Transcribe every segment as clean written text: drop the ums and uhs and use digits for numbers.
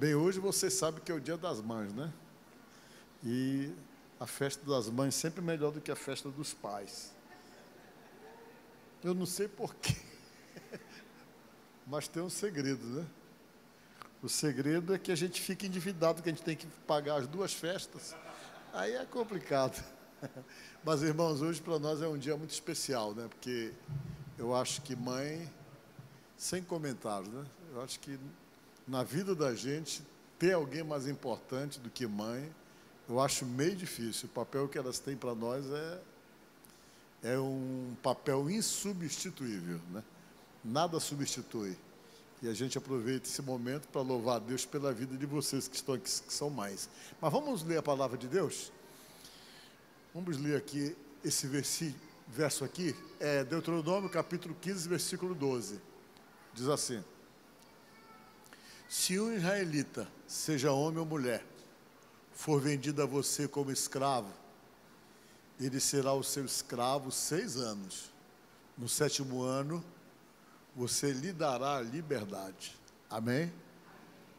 Bem, hoje você sabe que é o Dia das Mães, né? E a festa das mães sempre é melhor do que a festa dos pais. Eu não sei porquê, mas tem um segredo, né? O segredo é que a gente fica endividado, que a gente tem que pagar as duas festas. Aí é complicado. Mas, irmãos, hoje para nós é um dia muito especial, né? Porque eu acho que mãe, sem comentários, né? Eu acho que na vida da gente, ter alguém mais importante do que mãe, eu acho meio difícil. O papel que elas têm para nós é um papel insubstituível, né? Nada substitui. E a gente aproveita esse momento para louvar a Deus pela vida de vocês que estão aqui, que são mães. Mas vamos ler a palavra de Deus? Vamos ler aqui esse verso aqui, Deuteronômio capítulo 15, versículo 12. Diz assim: se um israelita, seja homem ou mulher, for vendido a você como escravo, ele será o seu escravo 6 anos. No 7º ano, você lhe dará a liberdade. Amém?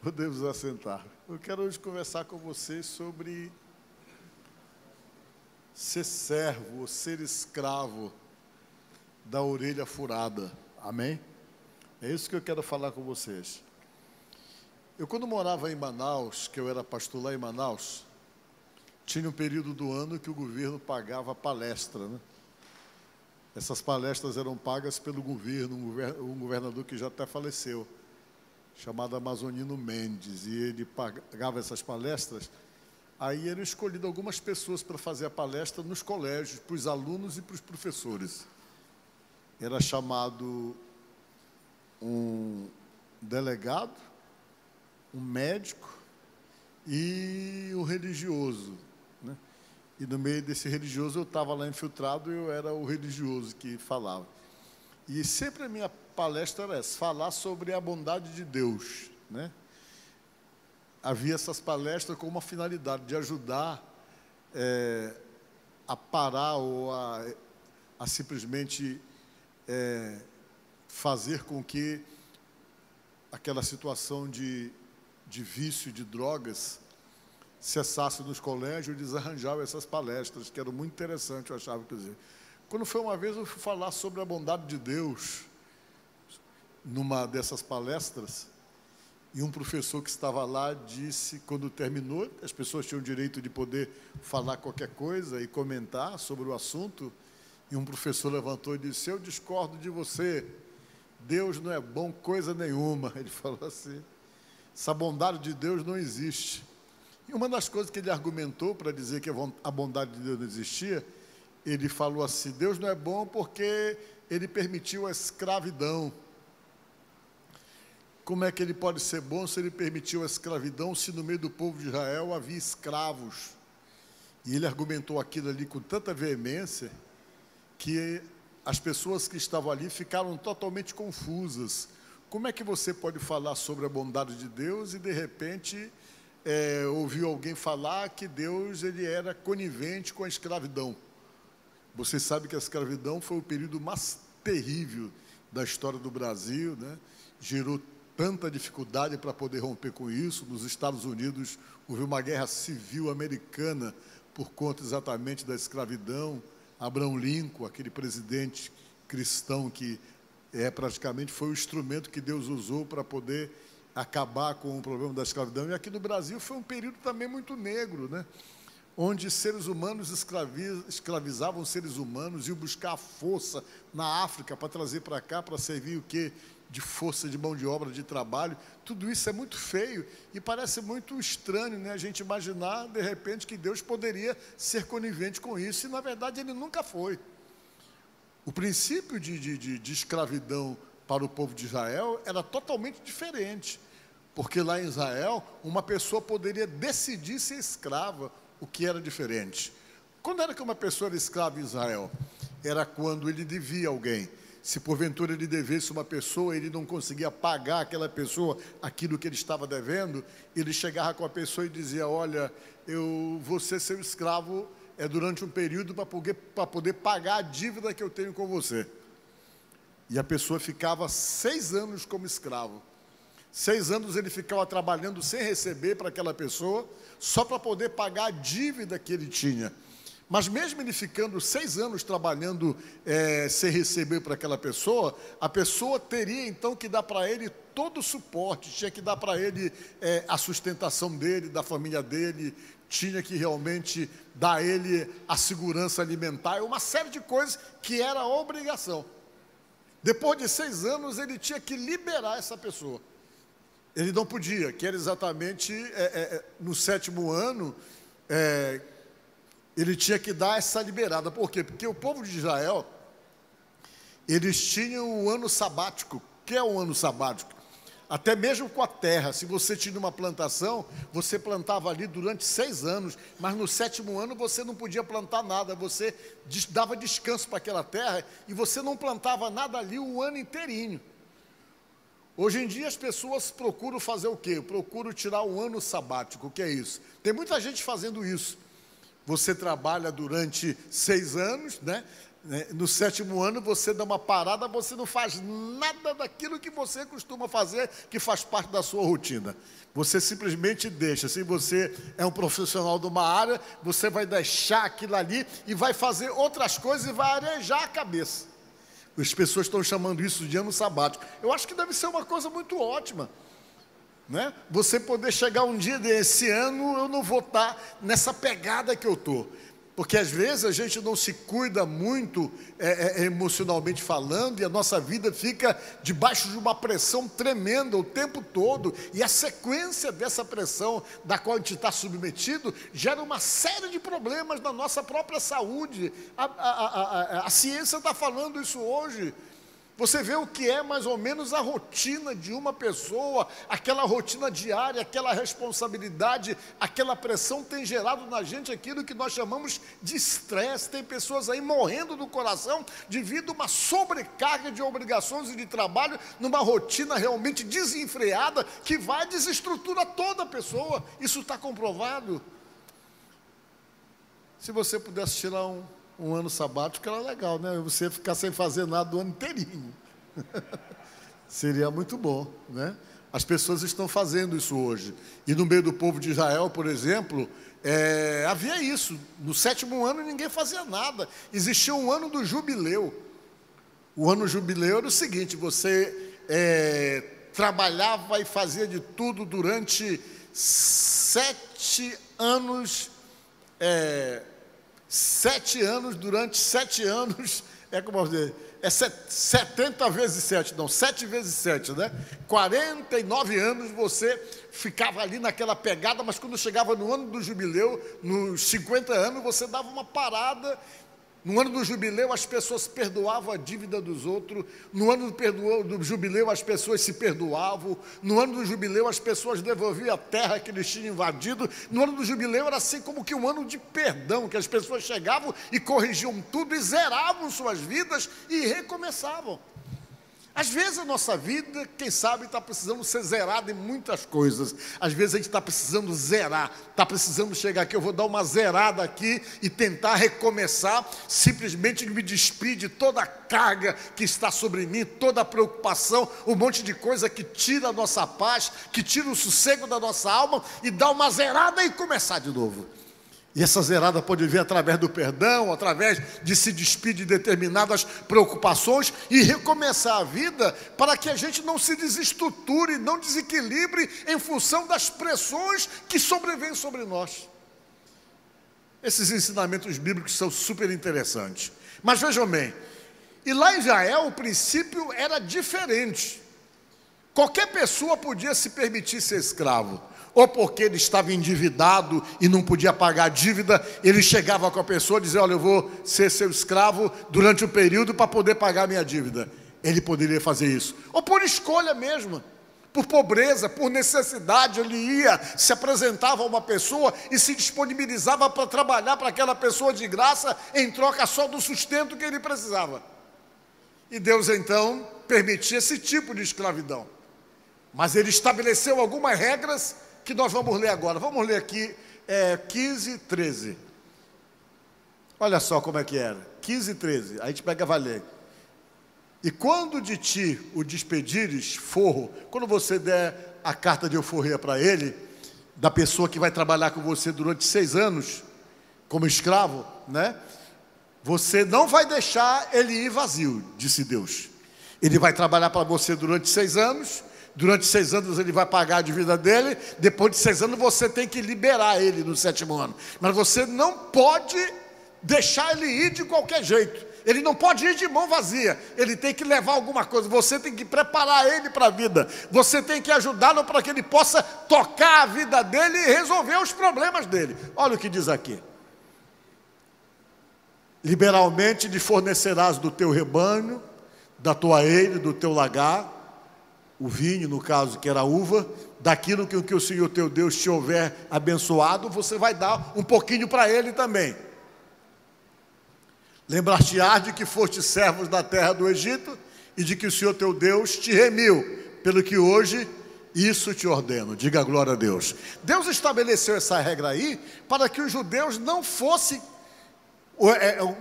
Podemos assentar. Eu quero hoje conversar com vocês sobre ser servo ou ser escravo da orelha furada. Amém? É isso que eu quero falar com vocês. Eu, quando morava em Manaus, que eu era pastor lá em Manaus, tinha um período do ano que o governo pagava palestra, né? Essas palestras eram pagas pelo governo, um governador que já até faleceu, chamado Amazonino Mendes, e ele pagava essas palestras. Aí eram escolhidas algumas pessoas para fazer a palestra nos colégios, para os alunos e para os professores. Era chamado um delegado, um médico e um religioso, né? E no meio desse religioso eu estava lá infiltrado e eu era o religioso que falava. E sempre a minha palestra era essa, falar sobre a bondade de Deus, né? Havia essas palestras com uma finalidade de ajudar a parar ou a simplesmente fazer com que aquela situação de vício, de drogas, cessasse nos colégios. Eles arranjavam essas palestras, que eram muito interessantes, eu achava, quer dizer. Quando foi uma vez, eu fui falar sobre a bondade de Deus, numa dessas palestras, e um professor que estava lá disse, quando terminou, as pessoas tinham o direito de poder falar qualquer coisa e comentar sobre o assunto, e um professor levantou e disse: eu discordo de você, Deus não é bom coisa nenhuma. Ele falou assim, essa bondade de Deus não existe. E uma das coisas que ele argumentou para dizer que a bondade de Deus não existia, ele falou assim: Deus não é bom porque ele permitiu a escravidão. Como é que ele pode ser bom se ele permitiu a escravidão, se no meio do povo de Israel havia escravos? E ele argumentou aquilo ali com tanta veemência que as pessoas que estavam ali ficaram totalmente confusas. Como é que você pode falar sobre a bondade de Deus e de repente ouviu alguém falar que Deus ele era conivente com a escravidão? Você sabe que a escravidão foi o período mais terrível da história do Brasil, né? Gerou tanta dificuldade para poder romper com isso. Nos Estados Unidos houve uma guerra civil americana por conta exatamente da escravidão. Abraham Lincoln, aquele presidente cristão que praticamente foi o instrumento que Deus usou para poder acabar com o problema da escravidão. E aqui no Brasil foi um período também muito negro, né? Onde seres humanos escravizavam seres humanos, iam buscar força na África para trazer para cá, para servir o quê? De força de mão de obra, de trabalho. Tudo isso é muito feio e parece muito estranho, né? A gente imaginar, de repente, que Deus poderia ser conivente com isso, e na verdade ele nunca foi. O princípio de escravidão para o povo de Israel era totalmente diferente, porque lá em Israel uma pessoa poderia decidir ser escrava, o que era diferente. Quando era que uma pessoa era escrava em Israel? Era quando ele devia alguém. Se porventura ele devesse uma pessoa, ele não conseguia pagar aquela pessoa aquilo que ele estava devendo, ele chegava com a pessoa e dizia: olha, eu vou ser seu escravo durante um período para poder pagar a dívida que eu tenho com você. E a pessoa ficava 6 anos como escravo. 6 anos ele ficava trabalhando sem receber para aquela pessoa, só para poder pagar a dívida que ele tinha. Mas mesmo ele ficando 6 anos trabalhando sem receber para aquela pessoa, a pessoa teria então que dar para ele todo o suporte, tinha que dar para ele a sustentação dele, da família dele, tinha que realmente dar a ele a segurança alimentar, uma série de coisas que era obrigação. Depois de 6 anos, ele tinha que liberar essa pessoa. Ele não podia, que era exatamente no 7º ano, ele tinha que dar essa liberada. Por quê? Porque o povo de Israel, eles tinham o ano sabático. O que é o ano sabático? Até mesmo com a terra, se você tinha uma plantação, você plantava ali durante 6 anos, mas no 7º ano você não podia plantar nada, você dava descanso para aquela terra e você não plantava nada ali o ano inteirinho. Hoje em dia as pessoas procuram fazer o quê? Procuram tirar o ano sabático. O que é isso? Tem muita gente fazendo isso. Você trabalha durante 6 anos, né? No 7º ano você dá uma parada, você não faz nada daquilo que você costuma fazer, que faz parte da sua rotina. Você simplesmente deixa. Se você é um profissional de uma área, você vai deixar aquilo ali e vai fazer outras coisas e vai arejar a cabeça. As pessoas estão chamando isso de ano sabático. Eu acho que deve ser uma coisa muito ótima, né? Você poder chegar um dia desse ano, eu não vou estar nessa pegada que eu estou. Porque às vezes a gente não se cuida muito emocionalmente falando e a nossa vida fica debaixo de uma pressão tremenda o tempo todo, e a sequência dessa pressão da qual a gente está submetido gera uma série de problemas na nossa própria saúde. A ciência está falando isso hoje. Você vê o que é mais ou menos a rotina de uma pessoa, aquela rotina diária, aquela responsabilidade, aquela pressão tem gerado na gente aquilo que nós chamamos de estresse. Tem pessoas aí morrendo do coração devido a uma sobrecarga de obrigações e de trabalho, numa rotina realmente desenfreada, que vai desestruturar toda a pessoa. Isso está comprovado. Se você pudesse tirar um ano sabático, era legal, né? Você ficar sem fazer nada o ano inteirinho. Seria muito bom, né? As pessoas estão fazendo isso hoje. E no meio do povo de Israel, por exemplo, havia isso. No 7º ano ninguém fazia nada. Existia um ano do jubileu. O ano do jubileu era o seguinte: você trabalhava e fazia de tudo durante 7 anos. 7 anos, durante 7 anos, como eu vou dizer, 70 vezes 7, não, 7 vezes 7, né? 49 anos você ficava ali naquela pegada, mas quando chegava no ano do jubileu, nos 50 anos, você dava uma parada. No ano do jubileu, as pessoas perdoavam a dívida dos outros. No ano do jubileu, as pessoas se perdoavam. No ano do jubileu, as pessoas devolviam a terra que eles tinham invadido. No ano do jubileu, era assim como que um ano de perdão, que as pessoas chegavam e corrigiam tudo e zeravam suas vidas e recomeçavam. Às vezes a nossa vida, quem sabe, está precisando ser zerada em muitas coisas. Às vezes a gente está precisando zerar, está precisando chegar aqui, eu vou dar uma zerada aqui e tentar recomeçar, simplesmente me despedir de toda a carga que está sobre mim, toda a preocupação, um monte de coisa que tira a nossa paz, que tira o sossego da nossa alma, e dar uma zerada e começar de novo. E essa zerada pode vir através do perdão, através de se despedir de determinadas preocupações e recomeçar a vida, para que a gente não se desestruture, não desequilibre em função das pressões que sobrevêm sobre nós. Esses ensinamentos bíblicos são super interessantes. Mas vejam bem, e lá em Israel o princípio era diferente. Qualquer pessoa podia se permitir ser escravo. Ou porque ele estava endividado e não podia pagar a dívida, ele chegava com a pessoa e dizia: olha, eu vou ser seu escravo durante um período para poder pagar a minha dívida. Ele poderia fazer isso. Ou por escolha mesmo, por pobreza, por necessidade, ele ia, se apresentava a uma pessoa e se disponibilizava para trabalhar para aquela pessoa de graça, em troca só do sustento que ele precisava. E Deus então permitia esse tipo de escravidão. Mas ele estabeleceu algumas regras que nós vamos ler agora. Vamos ler aqui 15, 13. Olha só como é que era. 15, 13. A gente pega e vai ler. E quando de ti o despedires, forro, quando você der a carta de alforria para ele, da pessoa que vai trabalhar com você durante 6 anos, como escravo, né? Você não vai deixar ele ir vazio, disse Deus. Ele vai trabalhar para você durante 6 anos, durante 6 anos ele vai pagar a dívida dele, depois de 6 anos você tem que liberar ele no 7º ano. Mas você não pode deixar ele ir de qualquer jeito. Ele não pode ir de mão vazia, ele tem que levar alguma coisa, você tem que preparar ele para a vida, você tem que ajudá-lo para que ele possa tocar a vida dele e resolver os problemas dele. Olha o que diz aqui: liberalmente lhe fornecerás do teu rebanho, da tua eira, do teu lagar, o vinho, no caso, que era a uva, daquilo que o Senhor teu Deus te houver abençoado, você vai dar um pouquinho para ele também. Lembrar-te-ás de que foste servos da terra do Egito e de que o Senhor teu Deus te remiu, pelo que hoje isso te ordeno. Diga glória a Deus. Deus estabeleceu essa regra aí para que os judeus não fossem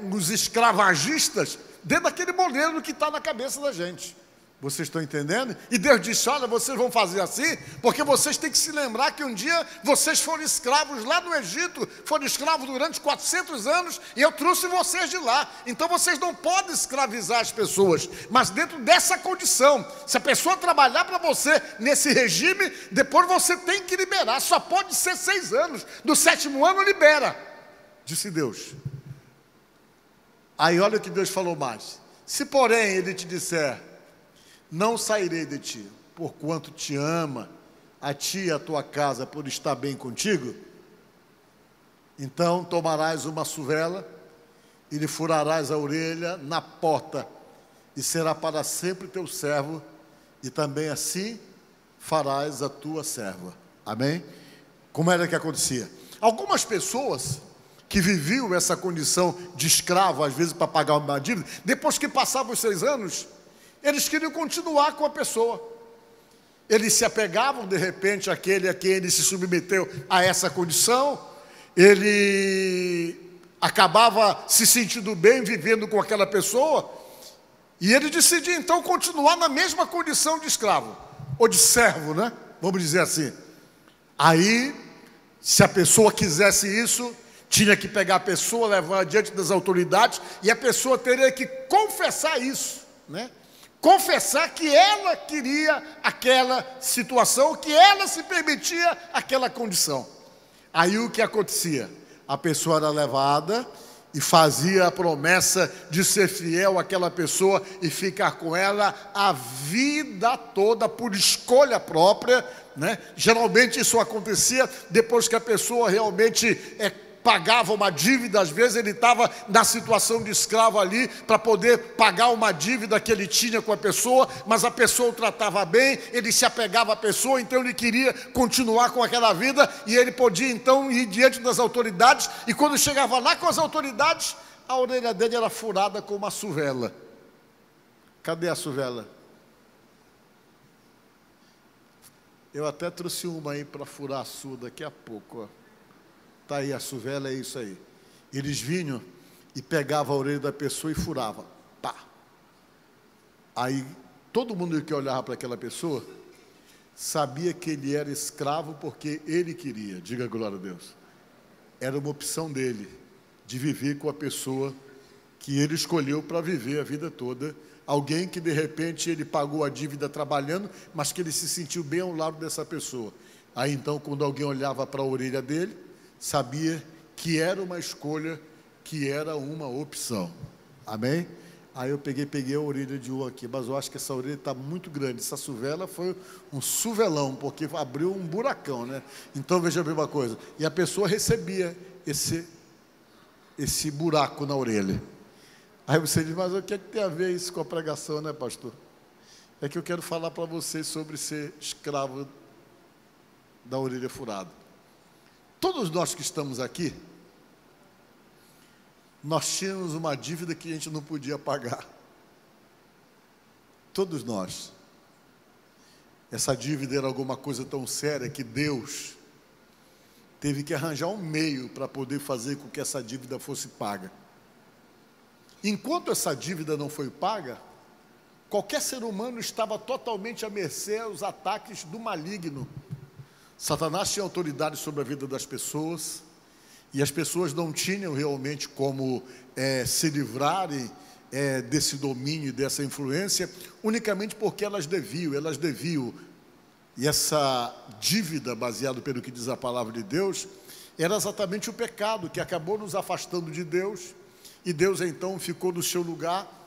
os escravagistas dentro daquele modelo que está na cabeça da gente. Vocês estão entendendo? E Deus disse: olha, vocês vão fazer assim, porque vocês têm que se lembrar que um dia vocês foram escravos lá no Egito, foram escravos durante 400 anos, e eu trouxe vocês de lá. Então vocês não podem escravizar as pessoas, mas dentro dessa condição. Se a pessoa trabalhar para você nesse regime, depois você tem que liberar, só pode ser 6 anos, no 7º ano libera, disse Deus. Aí olha o que Deus falou mais: se porém ele te disser, não sairei de ti, porquanto te ama, a ti e a tua casa, por estar bem contigo, então tomarás uma suvela e lhe furarás a orelha na porta, e será para sempre teu servo, e também assim farás a tua serva. Amém? Como era que acontecia? Algumas pessoas que viviam essa condição de escravo, às vezes para pagar uma dívida, depois que passavam os 6 anos, eles queriam continuar com a pessoa. Eles se apegavam, de repente, àquele a quem ele se submeteu a essa condição. Ele acabava se sentindo bem vivendo com aquela pessoa, e ele decidia então continuar na mesma condição de escravo, ou de servo, né? Vamos dizer assim. Aí, se a pessoa quisesse isso, tinha que pegar a pessoa, levar diante das autoridades, e a pessoa teria que confessar isso, né? Confessar que ela queria aquela situação, que ela se permitia aquela condição. Aí o que acontecia? A pessoa era levada e fazia a promessa de ser fiel àquela pessoa e ficar com ela a vida toda por escolha própria, né? Geralmente isso acontecia depois que a pessoa realmente pagava uma dívida. Às vezes ele estava na situação de escravo ali para poder pagar uma dívida que ele tinha com a pessoa, mas a pessoa o tratava bem, ele se apegava à pessoa, então ele queria continuar com aquela vida, e ele podia então ir diante das autoridades, e quando chegava lá com as autoridades, a orelha dele era furada com uma suvela. Cadê a suvela? Eu até trouxe uma aí para furar a sua daqui a pouco, ó. Está aí a suvela, é isso aí. Eles vinham e pegavam a orelha da pessoa e furavam. Pá. Aí todo mundo que olhava para aquela pessoa sabia que ele era escravo porque ele queria. Diga glória a Deus. Era uma opção dele de viver com a pessoa que ele escolheu para viver a vida toda. Alguém que de repente ele pagou a dívida trabalhando, mas que ele se sentiu bem ao lado dessa pessoa. Aí então, quando alguém olhava para a orelha dele, sabia que era uma escolha, que era uma opção. Amém? Aí eu peguei a orelha de um aqui, mas eu acho que essa orelha está muito grande. Essa suvela foi um suvelão, porque abriu um buracão, né? Então veja bem uma coisa, e a pessoa recebia esse buraco na orelha. Aí você diz: mas o que é que tem a ver isso com a pregação, né, pastor? É que eu quero falar para vocês sobre ser escravo da orelha furada. Todos nós que estamos aqui, nós tínhamos uma dívida que a gente não podia pagar. Todos nós. Essa dívida era alguma coisa tão séria que Deus teve que arranjar um meio para poder fazer com que essa dívida fosse paga. Enquanto essa dívida não foi paga, qualquer ser humano estava totalmente à mercê aos ataques do maligno. Satanás tinha autoridade sobre a vida das pessoas, e as pessoas não tinham realmente como se livrarem desse domínio e dessa influência, unicamente porque elas deviam. E essa dívida, baseado pelo que diz a palavra de Deus, era exatamente o pecado que acabou nos afastando de Deus, e Deus então ficou no seu lugar,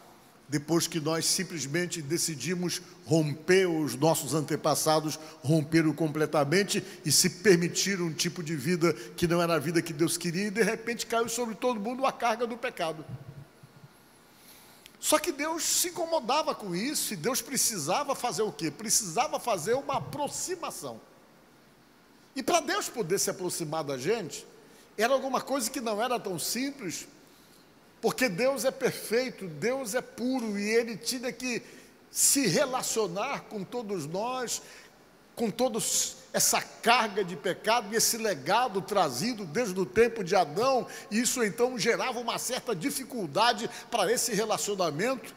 depois que nós simplesmente decidimos romper, os nossos antepassados romperam completamente e se permitiram um tipo de vida que não era a vida que Deus queria, e de repente caiu sobre todo mundo a carga do pecado. Só que Deus se incomodava com isso, e Deus precisava fazer o quê? Precisava fazer uma aproximação. E para Deus poder se aproximar da gente, era alguma coisa que não era tão simples, porque Deus é perfeito, Deus é puro, e Ele tinha que se relacionar com todos nós, com toda essa carga de pecado e esse legado trazido desde o tempo de Adão. E isso então gerava uma certa dificuldade para esse relacionamento,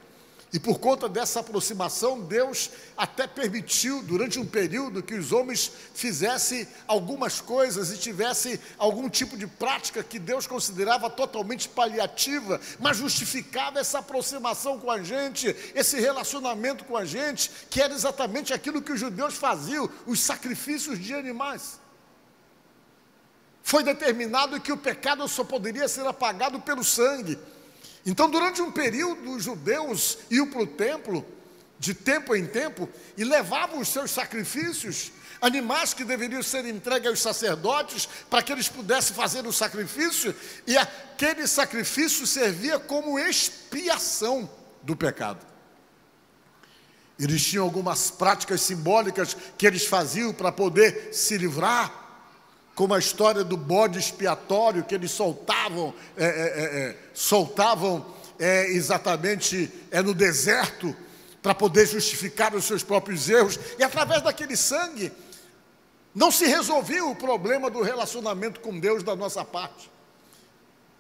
e por conta dessa aproximação, Deus até permitiu durante um período que os homens fizessem algumas coisas e tivessem algum tipo de prática que Deus considerava totalmente paliativa, mas justificava essa aproximação com a gente, esse relacionamento com a gente, que era exatamente aquilo que os judeus faziam, os sacrifícios de animais. Foi determinado que o pecado só poderia ser apagado pelo sangue. Então, durante um período, os judeus iam para o templo, de tempo em tempo, e levavam os seus sacrifícios, animais que deveriam ser entregues aos sacerdotes, para que eles pudessem fazer o sacrifício, e aquele sacrifício servia como expiação do pecado. Eles tinham algumas práticas simbólicas que eles faziam para poder se livrar, como a história do bode expiatório que eles soltavam exatamente no deserto, para poder justificar os seus próprios erros, e através daquele sangue não se resolvia o problema do relacionamento com Deus da nossa parte.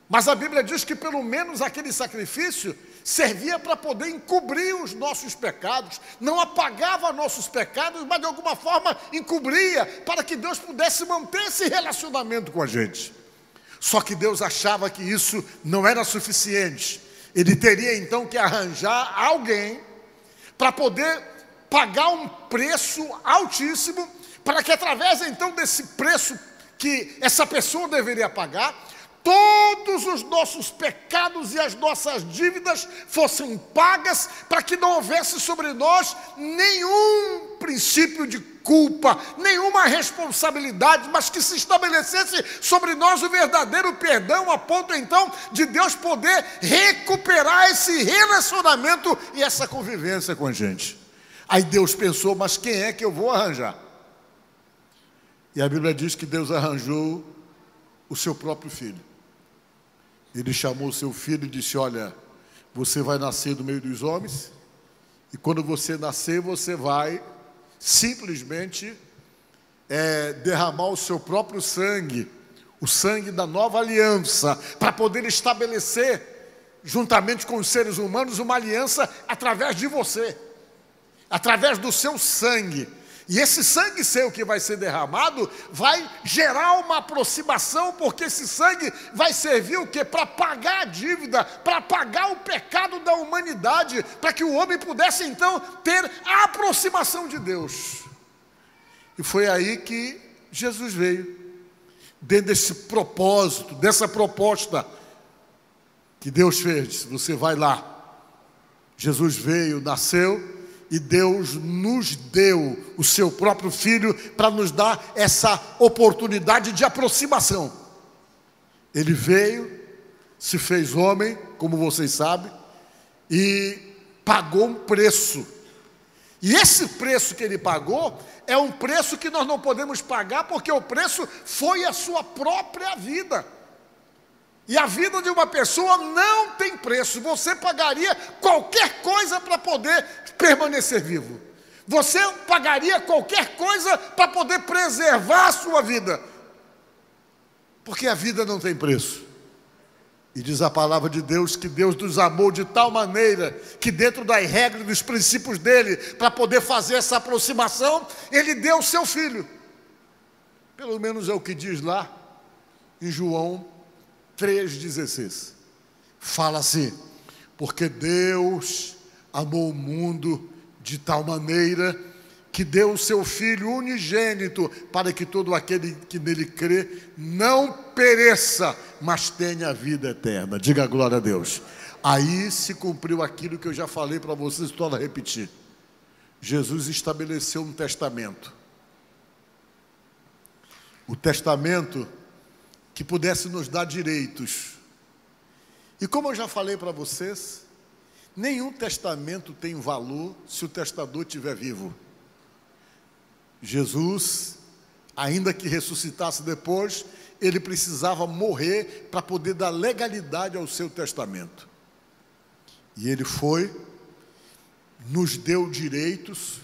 Mas a Bíblia diz que pelo menos aquele sacrifício servia para poder encobrir os nossos pecados, não apagava nossos pecados, mas de alguma forma encobria, para que Deus pudesse manter esse relacionamento com a gente. Só que Deus achava que isso não era suficiente. Ele teria então que arranjar alguém para poder pagar um preço altíssimo, para que através então desse preço que essa pessoa deveria pagar, todos os nossos pecados e as nossas dívidas fossem pagas, para que não houvesse sobre nós nenhum princípio de culpa, nenhuma responsabilidade, mas que se estabelecesse sobre nós o verdadeiro perdão, a ponto então de Deus poder recuperar esse relacionamento e essa convivência com a gente. Aí Deus pensou, mas quem é que eu vou arranjar? E a Bíblia diz que Deus arranjou o seu próprio filho. Ele chamou o seu filho e disse, olha, você vai nascer no meio dos homens, e quando você nascer, você vai simplesmente derramar o seu próprio sangue, o sangue da nova aliança, para poder estabelecer, juntamente com os seres humanos, uma aliança através de você, através do seu sangue. E esse sangue seu que vai ser derramado vai gerar uma aproximação, porque esse sangue vai servir o quê? Para pagar a dívida, para pagar o pecado da humanidade, para que o homem pudesse então ter a aproximação de Deus. E foi aí que Jesus veio, dentro desse propósito, dessa proposta que Deus fez. Você vai lá. Jesus veio, nasceu, e Deus nos deu o seu próprio Filho para nos dar essa oportunidade de aproximação. Ele veio, se fez homem, como vocês sabem, e pagou um preço. E esse preço que ele pagou é um preço que nós não podemos pagar, porque o preço foi a sua própria vida. E a vida de uma pessoa não tem preço. Você pagaria qualquer coisa para poder permanecer vivo. Você pagaria qualquer coisa para poder preservar a sua vida. Porque a vida não tem preço. E diz a palavra de Deus que Deus nos amou de tal maneira que dentro das regras e dos princípios dele, para poder fazer essa aproximação, ele deu o seu filho. Pelo menos é o que diz lá em João 3,16. Fala assim: porque Deus amou o mundo de tal maneira que deu o seu Filho unigênito, para que todo aquele que nele crê não pereça, mas tenha a vida eterna. Diga glória a Deus. Aí se cumpriu aquilo que eu já falei para vocês, torno a repetir. Jesus estabeleceu um testamento. O testamento que pudesse nos dar direitos. E como eu já falei para vocês, nenhum testamento tem valor se o testador estiver vivo. Jesus, ainda que ressuscitasse depois, ele precisava morrer para poder dar legalidade ao seu testamento. E ele foi, nos deu direitos,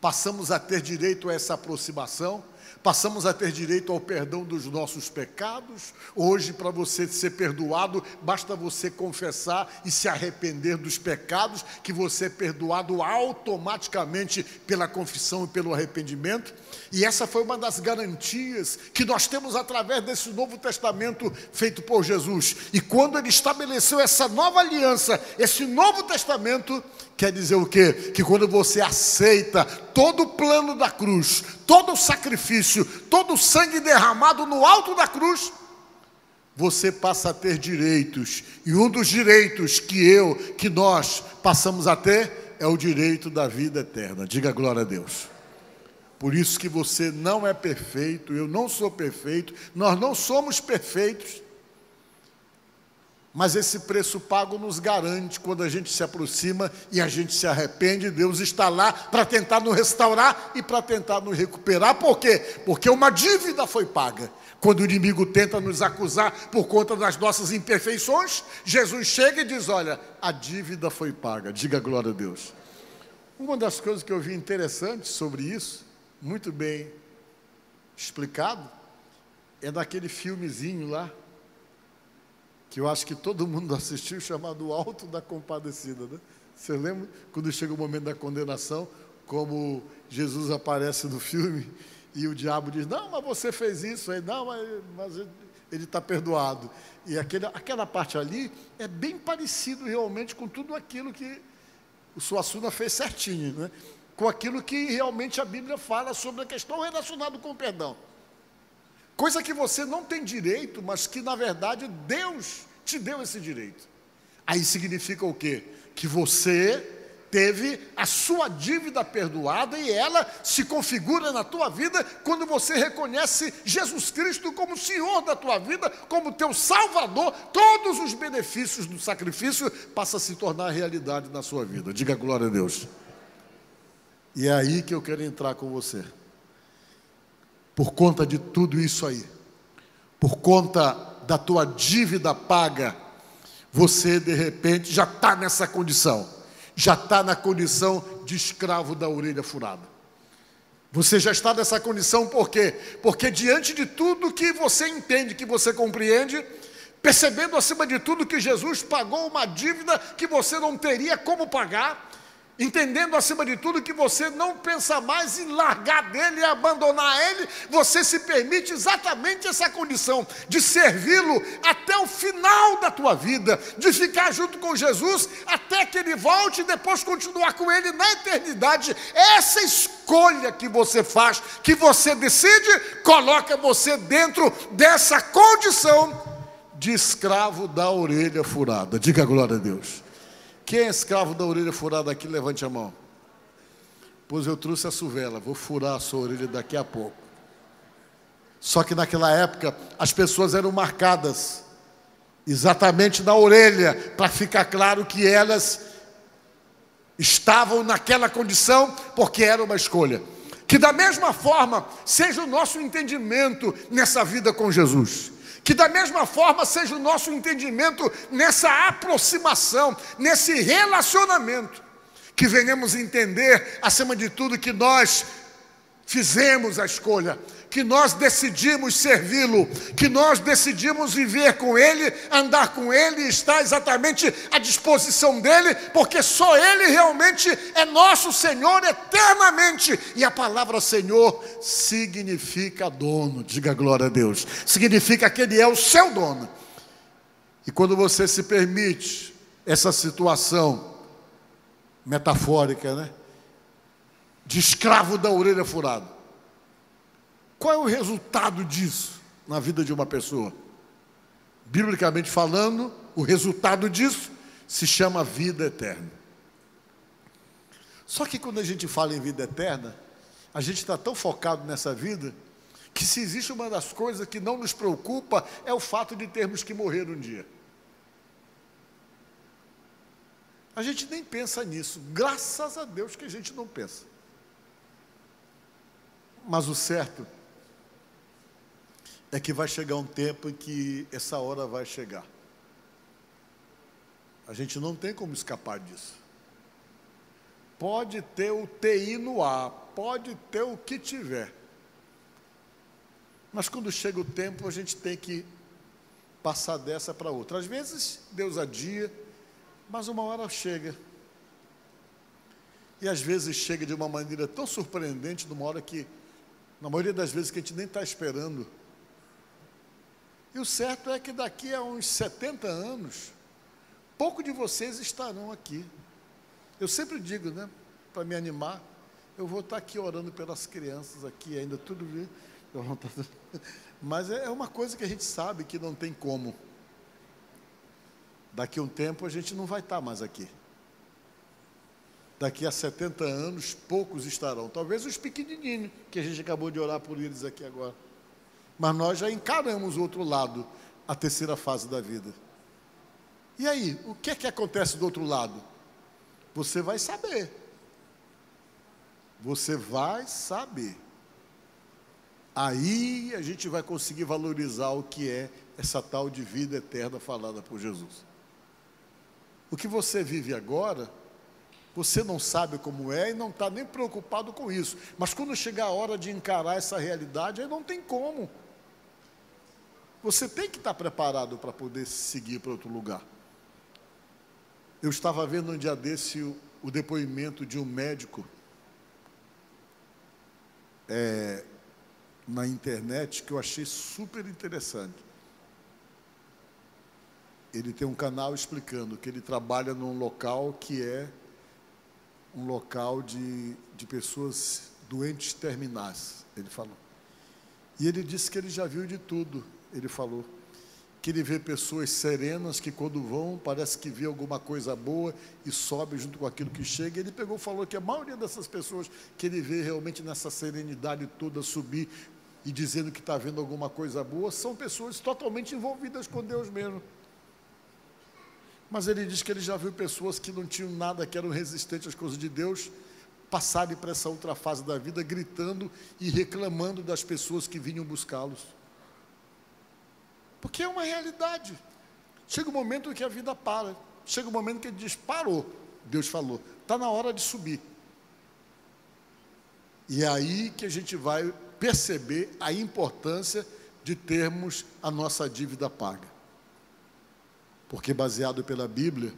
passamos a ter direito a essa aproximação, passamos a ter direito ao perdão dos nossos pecados. Hoje, para você ser perdoado, basta você confessar e se arrepender dos pecados, que você é perdoado automaticamente pela confissão e pelo arrependimento. E essa foi uma das garantias que nós temos através desse Novo Testamento feito por Jesus. E quando ele estabeleceu essa nova aliança, esse Novo Testamento, quer dizer o quê? Que quando você aceita todo o plano da cruz, todo o sacrifício, todo o sangue derramado no alto da cruz, você passa a ter direitos. E um dos direitos que nós passamos a ter é o direito da vida eterna. Diga glória a Deus. Por isso que você não é perfeito, eu não sou perfeito, nós não somos perfeitos. Mas esse preço pago nos garante, quando a gente se aproxima e a gente se arrepende, Deus está lá para tentar nos restaurar e para tentar nos recuperar. Por quê? Porque uma dívida foi paga. Quando o inimigo tenta nos acusar por conta das nossas imperfeições, Jesus chega e diz: olha, a dívida foi paga. Diga glória a Deus. Uma das coisas que eu vi interessante sobre isso, muito bem explicado, é naquele filmezinho lá, que eu acho que todo mundo assistiu, chamado O Alto da Compadecida, né? Você lembra quando chega o momento da condenação, como Jesus aparece no filme e o diabo diz: não, mas você fez isso, aí, não, mas ele está perdoado. E aquela parte ali é bem parecido realmente com tudo aquilo que o Suassuna fez certinho, né? Com aquilo que realmente a Bíblia fala sobre a questão relacionada com o perdão. Coisa que você não tem direito, mas que na verdade Deus te deu esse direito. Aí significa o quê? Que você teve a sua dívida perdoada e ela se configura na tua vida quando você reconhece Jesus Cristo como Senhor da tua vida, como teu Salvador. Todos os benefícios do sacrifício passam a se tornar realidade na sua vida. Diga glória a Deus. E é aí que eu quero entrar com você. Por conta de tudo isso aí, por conta da tua dívida paga, você de repente já está nessa condição, já está na condição de escravo da orelha furada. Você já está nessa condição por quê? Porque diante de tudo que você entende, que você compreende, percebendo acima de tudo que Jesus pagou uma dívida que você não teria como pagar, entendendo acima de tudo que você não pensa mais em largar dele e abandonar ele, você se permite exatamente essa condição de servi-lo até o final da tua vida, de ficar junto com Jesus até que ele volte e depois continuar com ele na eternidade. Essa escolha que você faz, que você decide, coloca você dentro dessa condição de escravo da orelha furada. Diga glória a Deus. Quem é escravo da orelha furada aqui, levante a mão. Pois eu trouxe a suvela, vou furar a sua orelha daqui a pouco. Só que naquela época, as pessoas eram marcadas exatamente na orelha, para ficar claro que elas estavam naquela condição, porque era uma escolha. Que da mesma forma, seja o nosso entendimento nessa vida com Jesus. Que da mesma forma seja o nosso entendimento nessa aproximação, nesse relacionamento, que venhamos entender, acima de tudo, que nós fizemos a escolha, que nós decidimos servi-lo, que nós decidimos viver com Ele, andar com Ele, estar exatamente à disposição dEle, porque só Ele realmente é nosso Senhor eternamente. E a palavra Senhor significa dono, diga glória a Deus, significa que Ele é o seu dono. E quando você se permite essa situação metafórica, né, de escravo da orelha furada, qual é o resultado disso na vida de uma pessoa? Biblicamente falando, o resultado disso se chama vida eterna. Só que quando a gente fala em vida eterna, a gente está tão focado nessa vida, que se existe uma das coisas que não nos preocupa, é o fato de termos que morrer um dia. A gente nem pensa nisso, graças a Deus que a gente não pensa. Mas o certo é que vai chegar um tempo em que essa hora vai chegar. A gente não tem como escapar disso. Pode ter o TI no ar, pode ter o que tiver. Mas quando chega o tempo, a gente tem que passar dessa para outra. Às vezes, Deus adia, mas uma hora chega. E às vezes chega de uma maneira tão surpreendente, numa hora que, na maioria das vezes, que a gente nem está esperando. E o certo é que daqui a uns 70 anos, pouco de vocês estarão aqui. Eu sempre digo, né, para me animar, eu vou estar aqui orando pelas crianças aqui, ainda tudo bem. Mas é uma coisa que a gente sabe que não tem como. Daqui a um tempo a gente não vai estar mais aqui. Daqui a 70 anos, poucos estarão. Talvez os pequenininhos, que a gente acabou de orar por eles aqui agora. Mas nós já encaramos o outro lado, a terceira fase da vida. E aí, o que é que acontece do outro lado? Você vai saber. Você vai saber. Aí a gente vai conseguir valorizar o que é essa tal de vida eterna falada por Jesus. O que você vive agora, você não sabe como é e não está nem preocupado com isso. Mas quando chegar a hora de encarar essa realidade, aí não tem como. Você tem que estar preparado para poder seguir para outro lugar. Eu estava vendo um dia desse o depoimento de um médico na internet, que eu achei super interessante. Ele tem um canal explicando que ele trabalha num local que é um local de pessoas doentes terminais, ele falou. E ele disse que ele já viu de tudo. Ele falou que ele vê pessoas serenas que quando vão, parece que vê alguma coisa boa e sobe junto com aquilo que chega. Ele pegou e falou que a maioria dessas pessoas que ele vê realmente nessa serenidade toda subir e dizendo que está vendo alguma coisa boa, são pessoas totalmente envolvidas com Deus mesmo. Mas ele diz que ele já viu pessoas que não tinham nada, que eram resistentes às coisas de Deus, passarem para essa outra fase da vida, gritando e reclamando das pessoas que vinham buscá-los. Porque é uma realidade. Chega um momento em que a vida para. Chega um momento que ele diz, parou. Deus falou, está na hora de subir. E é aí que a gente vai perceber a importância de termos a nossa dívida paga. Porque, baseado pela Bíblia,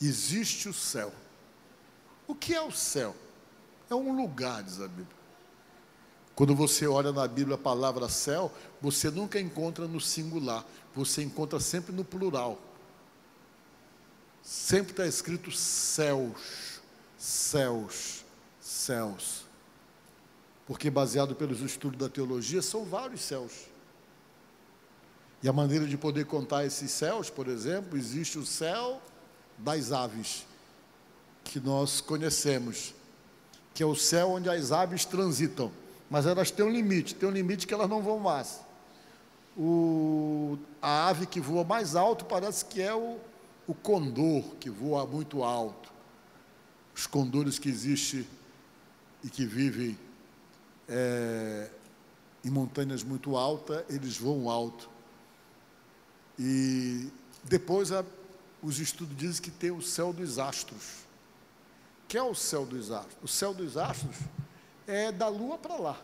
existe o céu. O que é o céu? É um lugar, diz a Bíblia. Quando você olha na Bíblia a palavra céu, você nunca encontra no singular, você encontra sempre no plural. Sempre está escrito céus, céus, céus. Porque, baseado pelos estudos da teologia, são vários céus. E a maneira de poder contar esses céus, por exemplo, existe o céu das aves, que nós conhecemos, que é o céu onde as aves transitam. Mas elas têm um limite que elas não vão mais. A ave que voa mais alto parece que é o condor, que voa muito alto. Os condores que existem e que vivem em montanhas muito altas, eles voam alto. E depois os estudos dizem que tem o céu dos astros. O que é o céu dos astros? O céu dos astros é da lua para lá.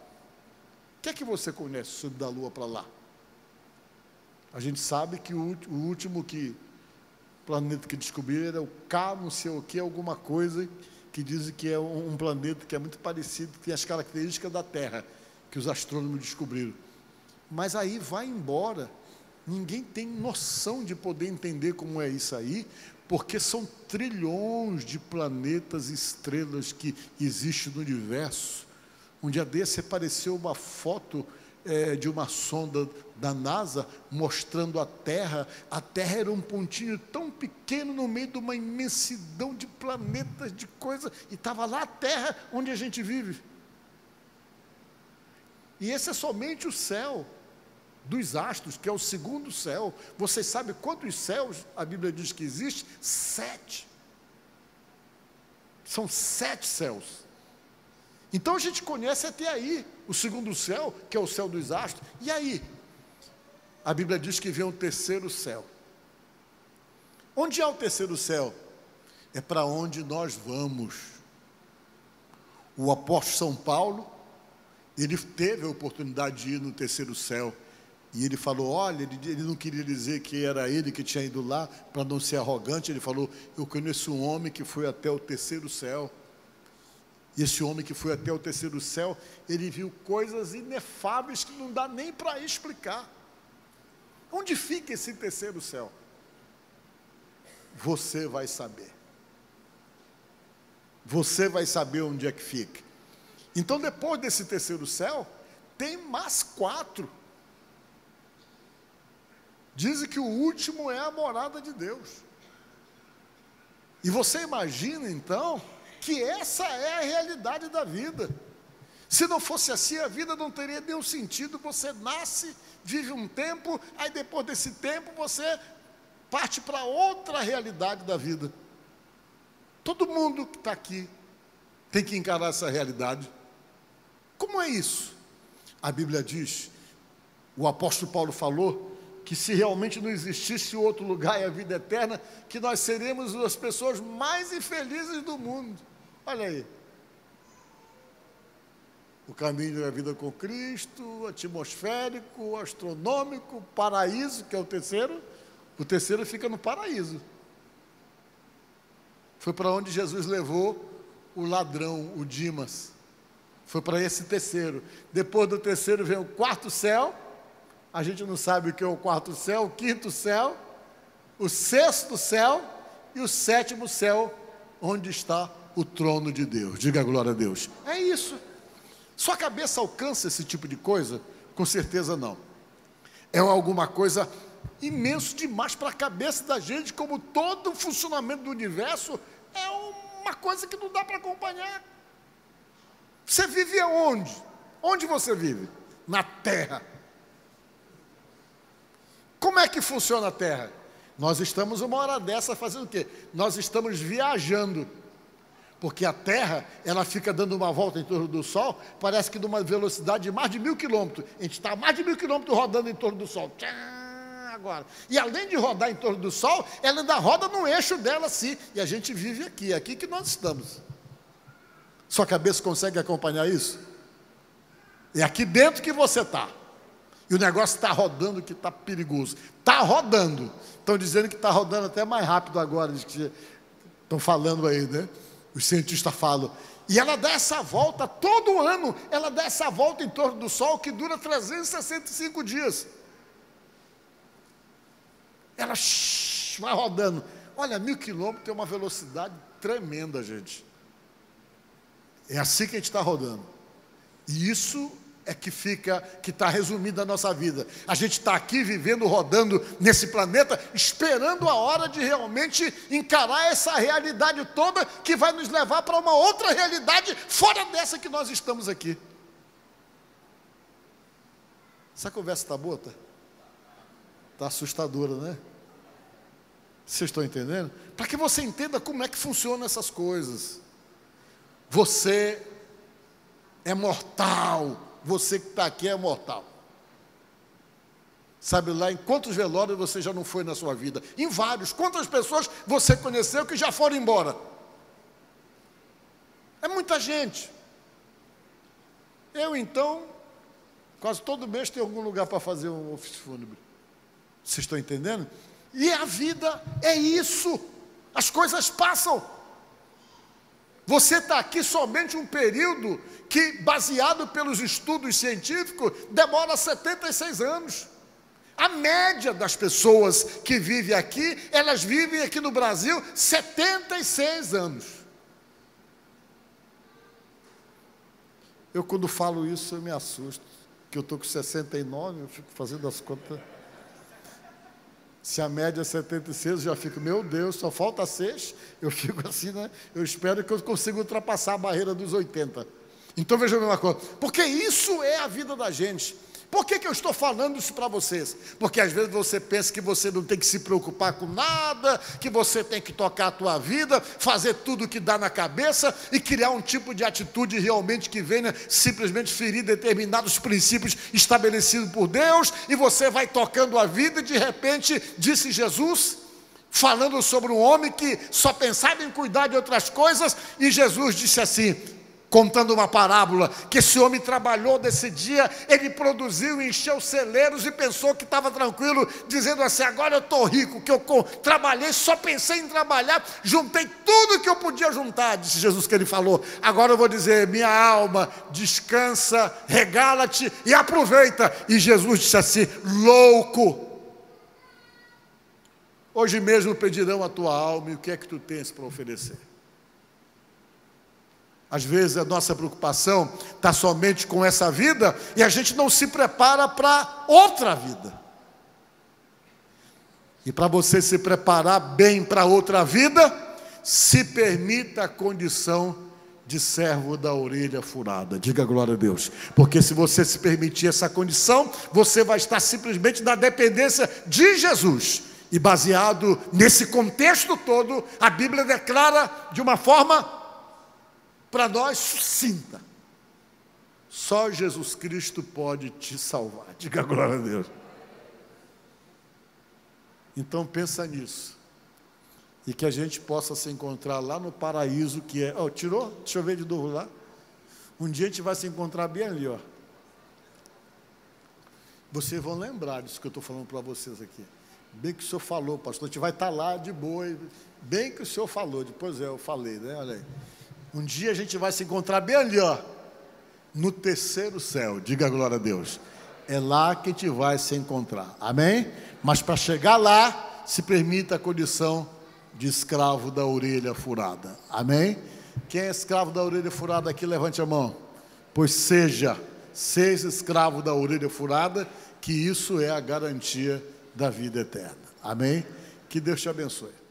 que é que você conhece sobre da Lua para lá? A gente sabe que o último planeta que descobriram é o K, não sei o que, alguma coisa, que dizem que é um planeta que é muito parecido, que tem as características da Terra, que os astrônomos descobriram. Mas aí vai embora, ninguém tem noção de poder entender como é isso aí, porque são trilhões de planetas e estrelas que existem no universo. Um dia desse apareceu uma foto de uma sonda da NASA mostrando a Terra. A Terra era um pontinho tão pequeno no meio de uma imensidão de planetas, de coisas, e estava lá a Terra onde a gente vive. E esse é somente o céu dos astros, que é o segundo céu. Vocês sabem quantos céus a Bíblia diz que existe? 7. São 7 céus. Então a gente conhece até aí o segundo céu, que é o céu dos astros. E aí? A Bíblia diz que vem um terceiro céu. Onde é o terceiro céu? É para onde nós vamos. O apóstolo São Paulo, ele teve a oportunidade de ir no terceiro céu. E ele falou, olha, ele não queria dizer que era ele que tinha ido lá, para não ser arrogante. Ele falou, eu conheço um homem que foi até o terceiro céu. E esse homem que foi até o terceiro céu, ele viu coisas inefáveis que não dá nem para explicar. Onde fica esse terceiro céu? Você vai saber. Você vai saber onde é que fica. Então, depois desse terceiro céu, tem mais 4. Dizem que o último é a morada de Deus. E você imagina, então, que essa é a realidade da vida. Se não fosse assim, a vida não teria nenhum sentido. Você nasce, vive um tempo, aí depois desse tempo você parte para outra realidade da vida. Todo mundo que está aqui tem que encarar essa realidade. Como é isso? A Bíblia diz, o apóstolo Paulo falou, que se realmente não existisse outro lugar e a vida eterna, que nós seríamos as pessoas mais infelizes do mundo. Olha aí. O caminho da vida com Cristo, atmosférico, astronômico, paraíso, que é o terceiro. O terceiro fica no paraíso. Foi para onde Jesus levou o ladrão, o Dimas. Foi para esse terceiro. Depois do terceiro vem o quarto céu. A gente não sabe o que é o quarto céu, o quinto céu, o sexto céu e o sétimo céu, onde está o trono de Deus. Diga glória a Deus. É isso. Sua cabeça alcança esse tipo de coisa? Com certeza não. É alguma coisa imenso demais para a cabeça da gente, como todo o funcionamento do universo é uma coisa que não dá para acompanhar. Você vive aonde? Onde você vive? Na Terra. Como é que funciona a Terra? Nós estamos uma hora dessa fazendo o quê? Nós estamos viajando. Porque a Terra, ela fica dando uma volta em torno do Sol, parece que numa velocidade de mais de 1000 quilômetros. A gente está a mais de 1000 quilômetros rodando em torno do Sol. Agora. E além de rodar em torno do Sol, ela ainda roda no eixo dela assim. E a gente vive aqui, é aqui que nós estamos. Sua cabeça consegue acompanhar isso? É aqui dentro que você está. E o negócio está rodando, que está perigoso. Está rodando. Estão dizendo que está rodando até mais rápido agora. Estão falando aí, né? Os cientistas falam. E ela dá essa volta, todo ano, ela dá essa volta em torno do Sol, que dura 365 dias. Ela vai rodando. Olha, 1000 quilômetros tem uma velocidade tremenda, gente. É assim que a gente está rodando. E isso é que está resumido a nossa vida. A gente está aqui vivendo, rodando nesse planeta, esperando a hora de realmente encarar essa realidade toda, que vai nos levar para uma outra realidade, fora dessa que nós estamos aqui. Essa conversa está boa? Está assustadora, né? Vocês estão entendendo? Para que você entenda como é que funcionam essas coisas. Você é mortal. Você que está aqui é mortal. Sabe lá em quantos velórios você já não foi na sua vida? Em vários. Quantas pessoas você conheceu que já foram embora? É muita gente. Eu, então, Quase todo mês tem algum lugar para fazer um ofício fúnebre. Vocês estão entendendo? E a vida é isso. As coisas passam. Você está aqui somente um período que, baseado pelos estudos científicos, demora 76 anos. A média das pessoas que vivem aqui, elas vivem aqui no Brasil 76 anos. Eu, quando falo isso, eu me assusto, que eu estou com 69, eu fico fazendo as contas. Se a média é 76, eu já fico, meu Deus, só falta 6, eu fico assim, né? Eu espero que eu consiga ultrapassar a barreira dos 80. Então veja a mesma coisa, porque isso é a vida da gente. Por que eu estou falando isso para vocês? Porque às vezes você pensa que você não tem que se preocupar com nada, que você tem que tocar a tua vida, fazer tudo o que dá na cabeça e criar um tipo de atitude realmente que venha simplesmente ferir determinados princípios estabelecidos por Deus, e você vai tocando a vida e de repente, disse Jesus, falando sobre um homem que só pensava em cuidar de outras coisas, e Jesus disse assim, contando uma parábola, que esse homem trabalhou desse dia, ele produziu, encheu celeiros e pensou que estava tranquilo, dizendo assim, agora eu estou rico, que eu trabalhei, só pensei em trabalhar, juntei tudo que eu podia juntar, disse Jesus que ele falou, agora eu vou dizer, minha alma, descansa, regala-te e aproveita, e Jesus disse assim, louco, hoje mesmo pedirão a tua alma, e o que é que tu tens para oferecer? Às vezes a nossa preocupação está somente com essa vida e a gente não se prepara para outra vida. E para você se preparar bem para outra vida, se permita a condição de servo da orelha furada. Diga glória a Deus. Porque se você se permitir essa condição, você vai estar simplesmente na dependência de Jesus. E baseado nesse contexto todo, a Bíblia declara de uma forma para nós, sucinta. Só Jesus Cristo pode te salvar. Diga glória a Deus. Então pensa nisso. E que a gente possa se encontrar lá no paraíso que é... tirou? Deixa eu ver de novo lá. Um dia a gente vai se encontrar bem ali, ó. Vocês vão lembrar disso que eu estou falando para vocês aqui. Bem que o senhor falou, pastor. A gente vai estar lá de boa. Bem que o senhor falou. Depois eu falei, né? Olha aí. Um dia a gente vai se encontrar bem ali, ó, no terceiro céu. Diga glória a Deus. É lá que a gente vai se encontrar. Amém? Mas para chegar lá, se permita a condição de escravo da orelha furada. Amém? Quem é escravo da orelha furada aqui, levante a mão. Pois seja escravo da orelha furada, que isso é a garantia da vida eterna. Amém? Que Deus te abençoe.